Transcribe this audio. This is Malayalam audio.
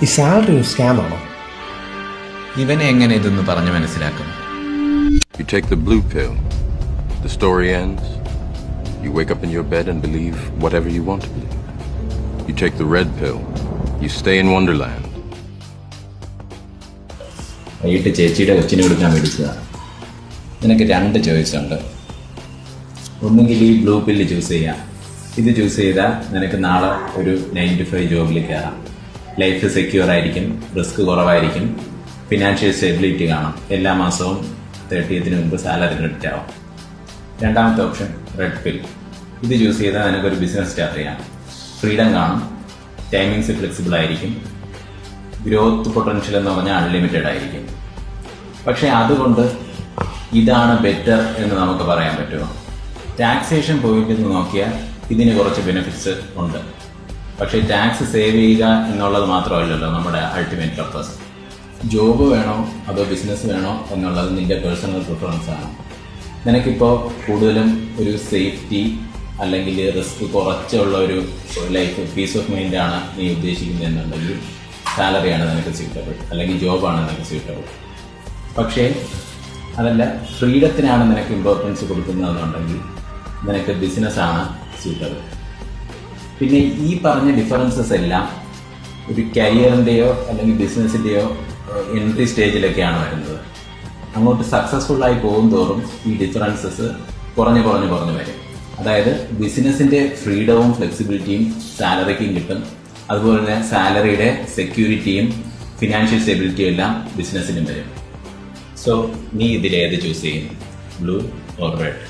ഈ സാലറി ഒരു സ്കാം ആണോ? ഇവനെ എങ്ങനെ ഇതൊന്ന് പറഞ്ഞു മനസ്സിലാക്കും? You take the blue pill. The story ends. You wake up in your bed and believe whatever you want to believe. You take the red pill. You stay in Wonderland. വൈകിട്ട് ചേച്ചിയുടെ കൊച്ചിനെ കൊടുക്കാൻ മേടിച്ചതാണ്. നിനക്ക് 2 ചോയ്സ് ഉണ്ട്. ഒന്നുകിൽ ഈ ബ്ലൂ പില്ല് ചൂസ് ചെയ്യാം. ഇത് ചൂസ് ചെയ്താൽ നിനക്ക് നാളെ ഒരു 9 to 5 ജോബിൽ കയറാം. ലൈഫ് സെക്യൂർ ആയിരിക്കും, റിസ്ക് കുറവായിരിക്കും, ഫിനാൻഷ്യൽ സ്റ്റെബിലിറ്റി കാണും, എല്ലാ മാസവും 30th മുമ്പ് സാലറി ക്രെഡിറ്റ് ആവും. രണ്ടാമത്തെ ഓപ്ഷൻ റെഡ് പിൽ. ഇത് ചൂസ് ചെയ്താൽ നിനക്കൊരു ബിസിനസ് സ്റ്റാർട്ട് ചെയ്യാം. ഫ്രീഡം കാണും, ടൈമിങ്സ് ഫ്ലെക്സിബിൾ ആയിരിക്കും, ഗ്രോത്ത് പൊട്ടൻഷ്യൽ എന്ന് പറഞ്ഞാൽ അൺലിമിറ്റഡ് ആയിരിക്കും. പക്ഷെ അതുകൊണ്ട് ഇതാണ് ബെറ്റർ എന്ന് നമുക്ക് പറയാൻ പറ്റുമോ? ടാക്സേഷൻ പോയിന്റ് നിന്ന് നോക്കിയാൽ ഇതിന് കുറച്ച് ബെനിഫിറ്റ്സ് ഉണ്ട്. പക്ഷേ ടാക്സ് സേവ് ചെയ്യുക എന്നുള്ളത് മാത്രമല്ലല്ലോ നമ്മുടെ അൾട്ടിമേറ്റ് പർപ്പസ്. ജോബ് വേണോ അതോ ബിസിനസ് വേണോ എന്നുള്ളത് നിന്റെ പേഴ്സണൽ പ്രിഫറൻസ് ആണ്. നിനക്കിപ്പോൾ കൂടുതലും ഒരു സേഫ്റ്റി അല്ലെങ്കിൽ റിസ്ക് കുറച്ചുള്ള ഒരു ലൈഫ്, പീസ് ഓഫ് മൈൻഡ് ആണ് നീ ഉദ്ദേശിക്കുന്നതെന്നുണ്ടെങ്കിൽ സാലറിയാണ് നിനക്ക് സ്യൂട്ടബിൾ, അല്ലെങ്കിൽ ജോബാണ് നിനക്ക് സ്യൂട്ടബിൾ. പക്ഷേ അതല്ല, ഫ്രീഡത്തിനാണ് നിനക്ക് ഇമ്പോർട്ടൻസ് കൊടുക്കുന്നതെന്നുണ്ടെങ്കിൽ നിനക്ക് ബിസിനസ്സാണ് സ്യൂട്ടബിൾ. പിന്നെ ഈ പറഞ്ഞ ഡിഫറൻസസ് എല്ലാം ഒരു കരിയറിൻ്റെയോ അല്ലെങ്കിൽ ബിസിനസ്സിൻ്റെയോ എൻട്രി സ്റ്റേജിലൊക്കെയാണ് വരുന്നത്. അങ്ങോട്ട് സക്സസ്ഫുള്ളായി പോകും തോറും ഈ ഡിഫറൻസസ് കുറഞ്ഞ് വരും. അതായത് ബിസിനസ്സിൻ്റെ ഫ്രീഡവും ഫ്ലെക്സിബിലിറ്റിയും സാലറിക്കും കിട്ടും. അതുപോലെ തന്നെ സാലറിയുടെ സെക്യൂരിറ്റിയും ഫിനാൻഷ്യൽ സ്റ്റെബിലിറ്റിയും എല്ലാം ബിസിനസ്സിനും വരും. സോ നീ ഇതിലേത് ചൂസ് ചെയ്യും? Blue or red?